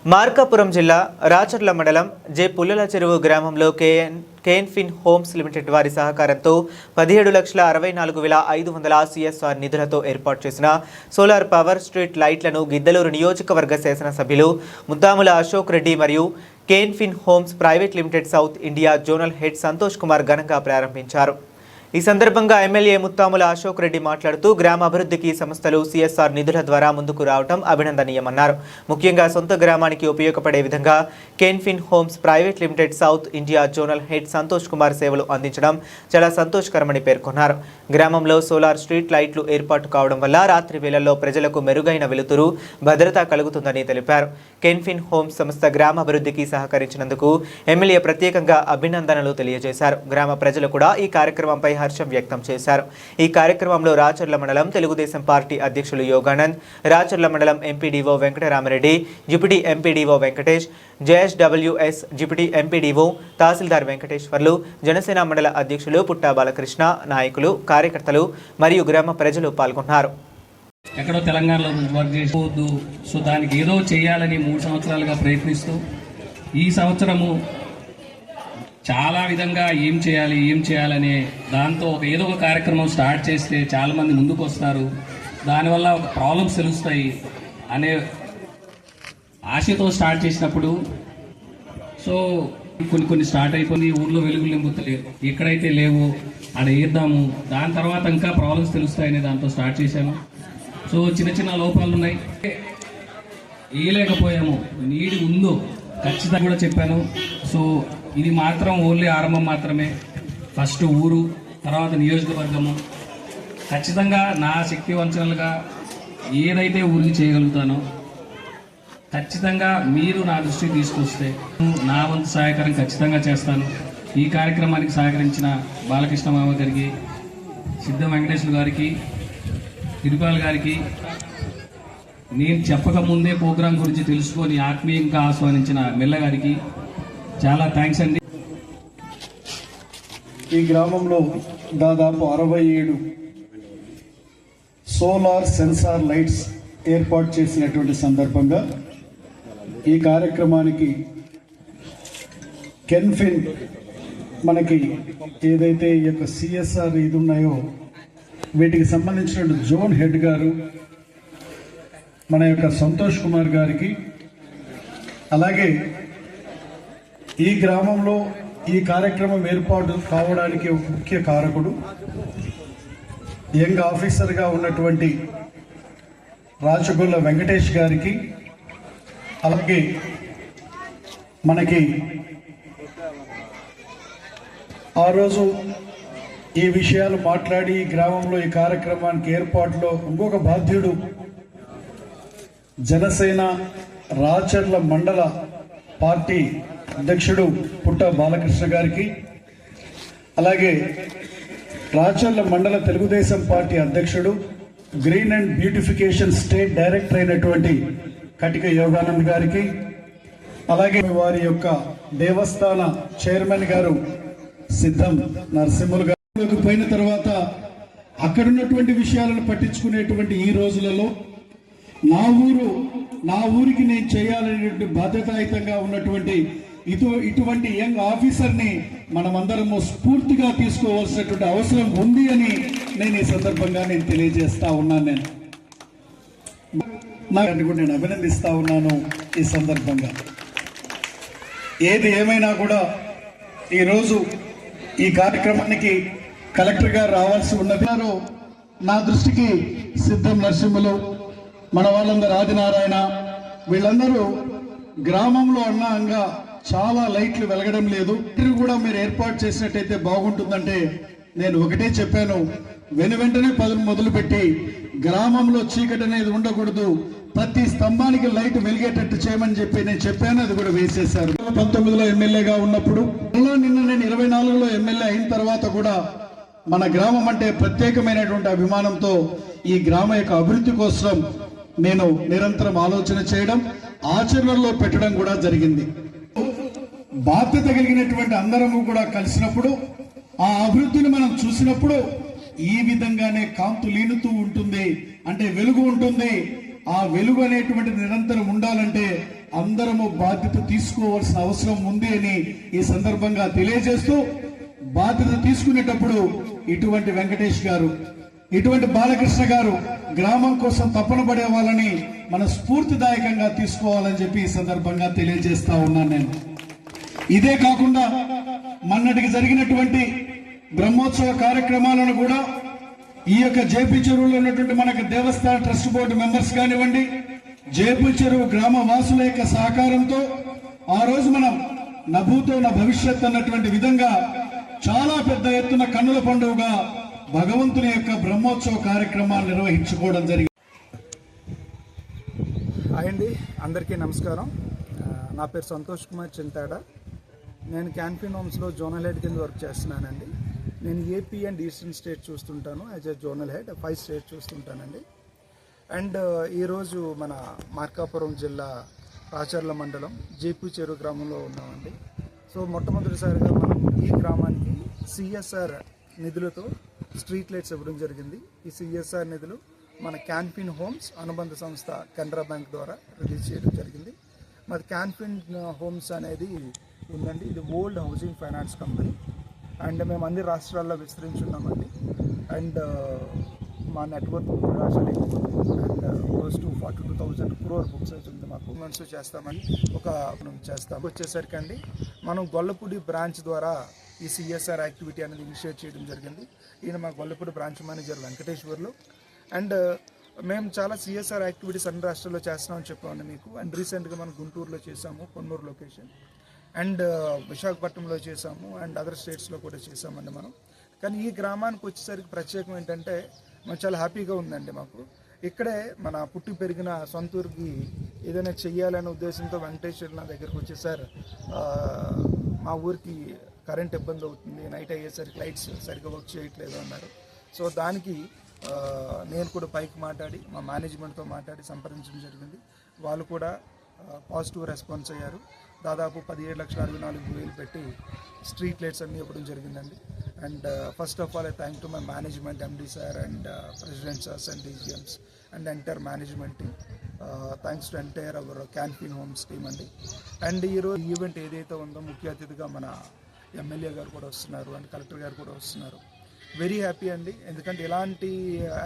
మార్కాపురం జిల్లా రాచర్ల మండలం జె పుల్లల చెరువు గ్రామంలో కేఎన్ఫిన్ హోమ్స్ లిమిటెడ్ వారి సహకారంతో 17,64,500 సిఎస్ఆర్ నిధులతో ఏర్పాటు చేసిన సోలార్ పవర్ స్ట్రీట్ లైట్లను గిద్దలూరు నియోజకవర్గ శాసనసభ్యులు ముద్దాముల అశోక్ రెడ్డి మరియు Canfin homes private limited south India zonal head Santosh Kumar ఘనంగా ప్రారంభించారు. ఈ సందర్భంగా ఎమ్మెల్యే ముత్తాముల అశోక్ రెడ్డి మాట్లాడుతూ గ్రామ అభివృద్ధికి సంస్థలు సిఎస్ఆర్ నిధుల ద్వారా ముందుకు రావడం అభినందనీయమన్నారు. ముఖ్యంగా సొంత గ్రామానికి ఉపయోగపడే విధంగా Canfin homes private limited south India zonal head Santosh Kumar సేవలు అందించడం చాలా సంతోషకరమని పేర్కొన్నారు. గ్రామంలో సోలార్ స్ట్రీట్ లైట్లు ఏర్పాటు కావడం వల్ల రాత్రి వేళల్లో ప్రజలకు మెరుగైన వెలుతురు భద్రత కలుగుతుందని తెలిపారు. కేఎన్ఫిన్ హోమ్స్ సంస్థ గ్రామ అభివృద్ధికి సహకరించినందుకు ఎమ్మెల్యే ప్రత్యేకంగా అభినందనలు తెలియజేశారు. గ్రామ ప్రజలు కూడా ఈ కార్యక్రమంపై హర్షం వ్యక్తం చేశారు. ఈ కార్యక్రమంలో రాచర్ల మండలం తెలుగుదేశం పార్టీ అధ్యక్షులు యోగానంద్, రాచర్ల మండలం MPDO Venkataramareddy, deputy MPDO Venkatesh, JSWS deputy MPDO tahsildar Venkateswarlu, Janasena మండల అధ్యక్షులు పుట్టా బాలకృష్ణ, నాయకులు, కార్యకర్తలు మరియు గ్రామ ప్రజలు పాల్గొన్నారు. ఎక్కడో తెలంగాణలో వర్క్ చేసుకోవద్దు, సో దానికి ఏదో చేయాలని 3 సంవత్సరాలుగా ప్రయత్నిస్తూ ఈ సంవత్సరము చాలా విధంగా ఏం చేయాలనే దాంతో ఏదో ఒక కార్యక్రమం స్టార్ట్ చేస్తే చాలామంది ముందుకు వస్తారు, దానివల్ల ఒక ప్రాబ్లమ్స్ తెలుస్తాయి అనే ఆశతో స్టార్ట్ చేసినప్పుడు సో కొన్ని స్టార్ట్ అయిపోయింది. ఊర్లో వెలుగులు నింపుతలేవు, ఎక్కడైతే లేవు అక్కడ వేద్దాము, దాని తర్వాత ఇంకా ప్రాబ్లమ్స్ తెలుస్తాయనే దాంతో స్టార్ట్ చేశాను. సో చిన్న లోపాలు ఉన్నాయి, వేయలేకపోయాము. నీడి ఉందో ఖచ్చితంగా కూడా చెప్పాను. సో ఇది మాత్రం ఓన్లీ ఆరంభం మాత్రమే. ఫస్ట్ ఊరు, తర్వాత నియోజకవర్గము. ఖచ్చితంగా నా శక్తి వంచనలుగా ఏదైతే ఊరికి చేయగలుగుతానో ఖచ్చితంగా మీరు నా దృష్టికి తీసుకొస్తే నా వంతు సహాయకరం ఖచ్చితంగా చేస్తాను. ఈ కార్యక్రమానికి సహకరించిన బాలకృష్ణ మామ గారికి, సిద్ధ వెంకటేశ్వర గారికి, తిరుపాల్ గారికి, నేను చెప్పకముందే ప్రోగ్రాం గురించి తెలుసుకొని ఆత్మీయంగా ఆస్వాదించిన మెల్ల గారికి చాలా థ్యాంక్స్ అండి. ఈ గ్రామంలో దాదాపు 67 సోలార్ సెన్సార్ లైట్స్ ఏర్పాటు చేసినటువంటి సందర్భంగా ఈ కార్యక్రమానికి కెన్ఫిన్ మనకి ఏదైతే ఈ యొక్క సిఎస్ఆర్ ఇది ఉన్నాయో వీటికి సంబంధించిన జోన్ హెడ్ గారు మన యొక్క సంతోష్ కుమార్ గారికి, అలాగే ఈ గ్రామంలో ఈ కార్యక్రమం ఏర్పాటు కావడానికి ఒక ముఖ్య కారకుడు యంగ్ ఆఫీసర్గా ఉన్నటువంటి రాచగొల్ల వెంకటేష్ గారికి, అలాగే మనకి ఆ రోజు ఈ విషయాలు మాట్లాడి ఈ గ్రామంలో ఈ కార్యక్రమానికి ఏర్పాటులో ఇంకొక బాధ్యుడు జనసేన రాచర్ల మండల పార్టీ అధ్యక్షుడు పుట్ట బాలకృష్ణ గారికి, అలాగే రాచర్ల మండల తెలుగుదేశం పార్టీ అధ్యక్షుడు green and beautification state director అయినటువంటి కటిక యోగానంద్ గారికి, అలాగే వారి యొక్క దేవస్థాన చైర్మన్ గారు సిద్ధం నరసింహులు గారు పోయిన తర్వాత అక్కడున్నటువంటి విషయాలను పట్టించుకునేటువంటి ఈ రోజులలో నా ఊరికి నేను చేయాలనేటువంటి బాధ్యతాయుతంగా ఉన్నటువంటి ఇటువంటి యంగ్ ఆఫీసర్ని మనమందరము స్ఫూర్తిగా తీసుకోవాల్సినటువంటి అవసరం ఉంది అని నేను ఈ సందర్భంగా తెలియజేస్తా ఉన్నాను. నేను అభినందిస్తా ఉన్నాను. ఈ సందర్భంగా ఏది ఏమైనా కూడా ఈరోజు ఈ కార్యక్రమానికి కలెక్టర్ గారు రావాల్సి ఉన్నది. నా దృష్టికి సిద్ధం నరసింహులు, మన వాళ్ళందరూ ఆదినారాయణ, వీళ్ళందరూ గ్రామంలో అన్నంగా చాలా లైట్లు వెలగడం లేదు, కూడా మీరు ఏర్పాటు చేసినట్టయితే బాగుంటుందంటే నేను ఒకటే చెప్పాను, వెంటనే పదులు మొదలుపెట్టి గ్రామంలో చీకటి అనేది ఉండకూడదు, ప్రతి స్తంభానికి లైట్ వెలిగేటట్టు చేయమని చెప్పి నేను చెప్పాను. అది కూడా వేసేశారు. 19లో ఎమ్మెల్యేగా ఉన్నప్పుడు, నిన్న నేను 24లో ఎమ్మెల్యే అయిన తర్వాత కూడా మన గ్రామం అంటే ప్రత్యేకమైనటువంటి అభిమానంతో ఈ గ్రామ యొక్క అభివృద్ధి కోసం నేను నిరంతరం ఆలోచన చేయడం, ఆచరణలో పెట్టడం కూడా జరిగింది. బాధ్యత కలిగినటువంటి అందరము కూడా కలిసినప్పుడు ఆ అభివృద్ధిని మనం చూసినప్పుడు ఈ విధంగానే కాంతు లీనుతూ ఉంటుంది, అంటే వెలుగు ఉంటుంది. ఆ వెలుగు అనేటువంటి నిరంతరం ఉండాలంటే అందరము బాధ్యత తీసుకోవాల్సిన అవసరం ఉంది అని ఈ సందర్భంగా తెలియజేస్తూ, బాధ్యత తీసుకునేటప్పుడు ఇటువంటి వెంకటేష్ గారు, ఇటువంటి బాలకృష్ణ గారు గ్రామం కోసం తపన పడే వాళ్ళని మన స్ఫూర్తిదాయకంగా తీసుకోవాలని చెప్పి ఈ సందర్భంగా తెలియజేస్తా ఉన్నాను నేను. ఇదే కాకుండా మొన్నటికి జరిగినటువంటి బ్రహ్మోత్సవ కార్యక్రమాలను కూడా ఈ యొక్క జేపీ చెరువులో ఉన్నటువంటి మనకు దేవస్థాన ట్రస్ట్ బోర్డు మెంబర్స్ కానివ్వండి, జేపీ చెరువు గ్రామ వాసుల యొక్క సహకారంతో ఆ రోజు మనం నభూతో నా భవిష్యత్ అన్నటువంటి విధంగా చాలా పెద్ద ఎత్తున కన్నుల పండుగగా భగవంతుని యొక్క బ్రహ్మోత్సవ కార్యక్రమాలు నిర్వహించుకోవడం జరిగింది. హాయ్ అండి, అందరికీ నమస్కారం. నా పేరు సంతోష్ కుమార్ చింతాడ. నేను క్యాన్ఫిన్ హోమ్స్లో జోనల్ హెడ్ కింద వర్క్ చేస్తున్నానండి. నేను ఏపీ అండ్ ఈస్టర్న్ స్టేట్ చూస్తుంటాను. As a zonal head 5 state చూస్తుంటానండి. అండ్ ఈరోజు మన మార్కాపురం జిల్లా రాచర్ల మండలం జేపీ చెరువు గ్రామంలో ఉన్నామండి. సో మొట్టమొదటిసారిగా మనం ఈ గ్రామానికి సిఎస్ఆర్ నిధులతో స్ట్రీట్ లైట్స్ ఇవ్వడం జరిగింది. ఈ సిఎస్ఆర్ నిధులు మన క్యాన్ఫిన్ హోమ్స్ అనుబంధ సంస్థ కెనరా బ్యాంక్ ద్వారా రిలీజ్ చేయడం జరిగింది. మరి క్యాన్ఫిన్ హోమ్స్ అనేది ఉందండి. ఇది old housing finance company and మేము అన్ని రాష్ట్రాల్లో విస్తరించున్నామండి. అండ్ మా నెట్వర్క్ రాష్ట్రాలు and close to 42,000 crore books అవుతుంది. మాకు మంత్స్ చేస్తామని చేస్తాము. వచ్చేసరికి అండి మనం గొల్లపూడి బ్రాంచ్ ద్వారా ఈ సిఎస్ఆర్ యాక్టివిటీ అనేది ఇనిషియేట్ చేయడం జరిగింది. ఈయన మా Gollapudi branch manager Venkateswarlu. And మేము చాలా సిఎస్ఆర్ యాక్టివిటీస్ అన్ని రాష్ట్రాల్లో చేస్తామని చెప్పామండి మీకు. అండ్ రీసెంట్గా మనం గుంటూరులో చేసాము, కొన్నూరు లొకేషన్, అండ్ విశాఖపట్నంలో చేసాము, అండ్ అదర్ స్టేట్స్లో కూడా చేసామండి మనం. కానీ ఈ గ్రామానికి వచ్చేసరికి ప్రత్యేకం ఏంటంటే మాకు చాలా హ్యాపీగా ఉందండి. మాకు ఇక్కడే మన పుట్టి పెరిగిన సొంతూరుకి ఏదైనా చెయ్యాలనే ఉద్దేశంతో వెంకటేశ్వర నా దగ్గరికి వచ్చేసారు. మా ఊరికి కరెంట్ ఇబ్బంది అవుతుంది, నైట్ అయ్యేసరికి లైట్స్ సరిగ్గా వర్క్ చేయట్లేదు అన్నారు. సో దానికి నేను కూడా పైకి మాట్లాడి మా మేనేజ్మెంట్తో మాట్లాడి సంప్రదించడం జరిగింది. వాళ్ళు కూడా పాజిటివ్ రెస్పాన్స్ అయ్యారు. దాదాపు 17,64,000 పెట్టి స్ట్రీట్ లైట్స్ అన్నీ ఇవ్వడం జరిగిందండి. And first of all I thank to my management, MD sir and president sirs and DGMs and entire management team. Thanks to entire our Canfin homes team అండి. అండ్ ఈరోజు event ఏదైతే ఉందో ముఖ్య అతిథిగా మన ఎమ్మెల్యే గారు కూడా వస్తున్నారు అండ్ కలెక్టర్ గారు కూడా వస్తున్నారు. వెరీ హ్యాపీ అండి, ఎందుకంటే ఇలాంటి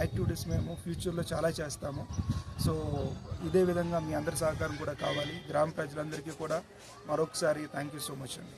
యాక్టివిటీస్ మేము ఫ్యూచర్లో చాలా చేస్తాము. సో ఇదే విధంగా మీ అందరి సహకారం కూడా కావాలి. గ్రామ ప్రజలందరికీ కూడా మరొకసారి థ్యాంక్ యూ సో మచ్ అండి.